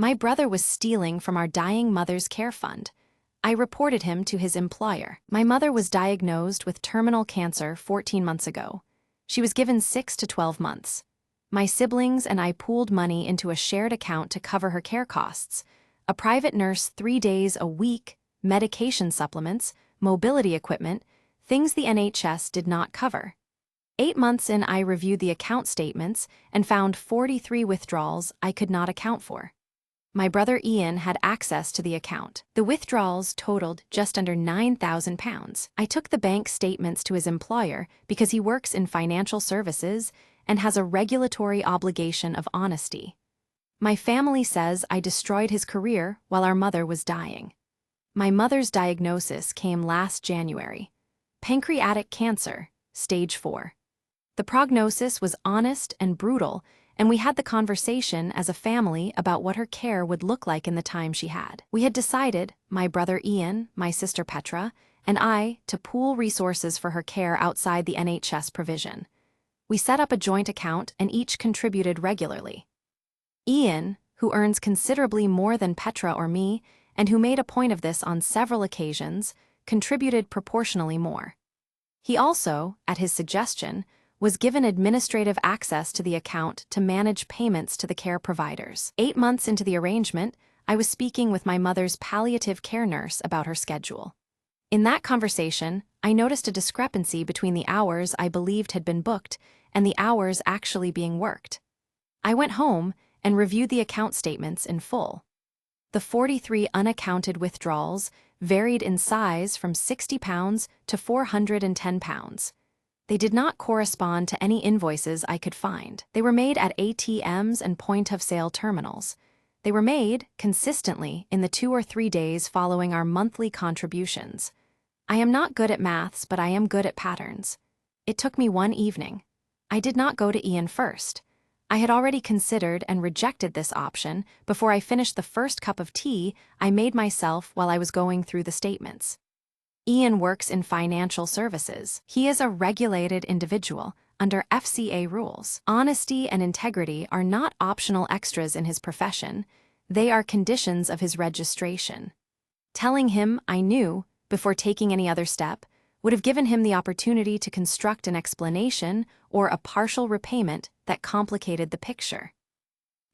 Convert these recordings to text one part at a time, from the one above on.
My brother was stealing from our dying mother's care fund. I reported him to his employer. My mother was diagnosed with terminal cancer 14 months ago. She was given 6 to 12 months. My siblings and I pooled money into a shared account to cover her care costs. A private nurse 3 days a week, medication supplements, mobility equipment, things the NHS did not cover. 8 months in, I reviewed the account statements and found 43 withdrawals I could not account for. My brother Ian had access to the account. The withdrawals totaled just under £9,000. I took the bank statements to his employer because he works in financial services and has a regulatory obligation of honesty. My family says I destroyed his career while our mother was dying. My mother's diagnosis came last January. Pancreatic cancer, stage 4. The prognosis was honest and brutal, and we had the conversation as a family about what her care would look like in the time she had. We had decided, my brother Ian, my sister Petra, and I, to pool resources for her care outside the NHS provision. We set up a joint account and each contributed regularly. Ian, who earns considerably more than Petra or me, and who made a point of this on several occasions, contributed proportionally more. He also, at his suggestion, was given administrative access to the account to manage payments to the care providers. 8 months into the arrangement, I was speaking with my mother's palliative care nurse about her schedule. In that conversation, I noticed a discrepancy between the hours I believed had been booked and the hours actually being worked. I went home and reviewed the account statements in full. The 43 unaccounted withdrawals varied in size from £60 to £410. They did not correspond to any invoices I could find. They were made at ATMs and point-of-sale terminals. They were made, consistently, in the 2 or 3 days following our monthly contributions. I am not good at maths, but I am good at patterns. It took me one evening. I did not go to Ian first. I had already considered and rejected this option before I finished the first cup of tea I made myself while I was going through the statements. Ian works in financial services. He is a regulated individual under FCA rules. Honesty and integrity are not optional extras in his profession. They are conditions of his registration. Telling him I knew, before taking any other step, would have given him the opportunity to construct an explanation or a partial repayment that complicated the picture.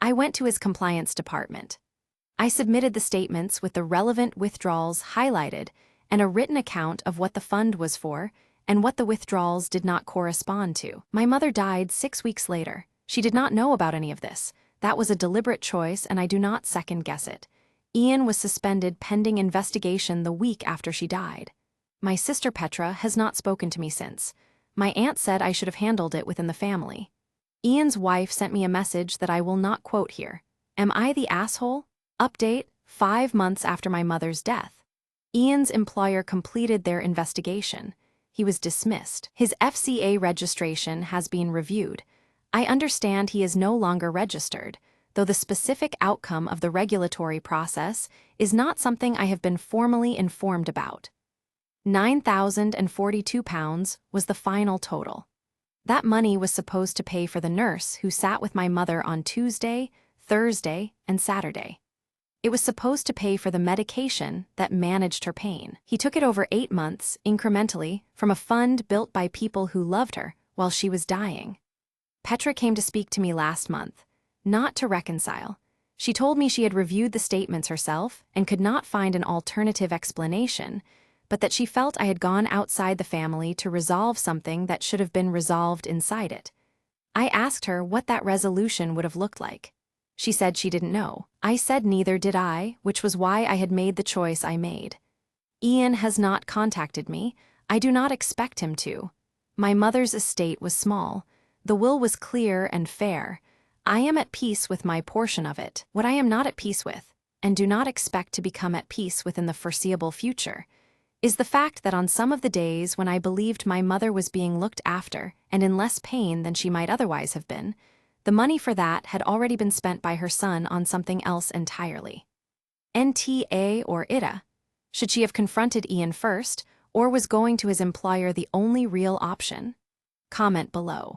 I went to his compliance department. I submitted the statements with the relevant withdrawals highlighted and a written account of what the fund was for and what the withdrawals did not correspond to. My mother died 6 weeks later. She did not know about any of this. That was a deliberate choice, and I do not second-guess it. Ian was suspended pending investigation the week after she died. My sister Petra has not spoken to me since. My aunt said I should have handled it within the family. Ian's wife sent me a message that I will not quote here. Am I the asshole? Update, 5 months after my mother's death. Ian's employer completed their investigation. He was dismissed. His FCA registration has been reviewed. I understand he is no longer registered, though the specific outcome of the regulatory process is not something I have been formally informed about. £9,042 was the final total. That money was supposed to pay for the nurse who sat with my mother on Tuesday, Thursday, and Saturday. It was supposed to pay for the medication that managed her pain. He took it over 8 months, incrementally, from a fund built by people who loved her while she was dying. Petra came to speak to me last month, not to reconcile. She told me she had reviewed the statements herself and could not find an alternative explanation, but that she felt I had gone outside the family to resolve something that should have been resolved inside it. I asked her what that resolution would have looked like. She said she didn't know. I said neither did I, which was why I had made the choice I made. Ian has not contacted me. I do not expect him to. My mother's estate was small. The will was clear and fair. I am at peace with my portion of it. What I am not at peace with, and do not expect to become at peace within the foreseeable future, is the fact that on some of the days when I believed my mother was being looked after and in less pain than she might otherwise have been, the money for that had already been spent by her son on something else entirely. NTA or AITA? Should she have confronted Ian first, or was going to his employer the only real option? Comment below.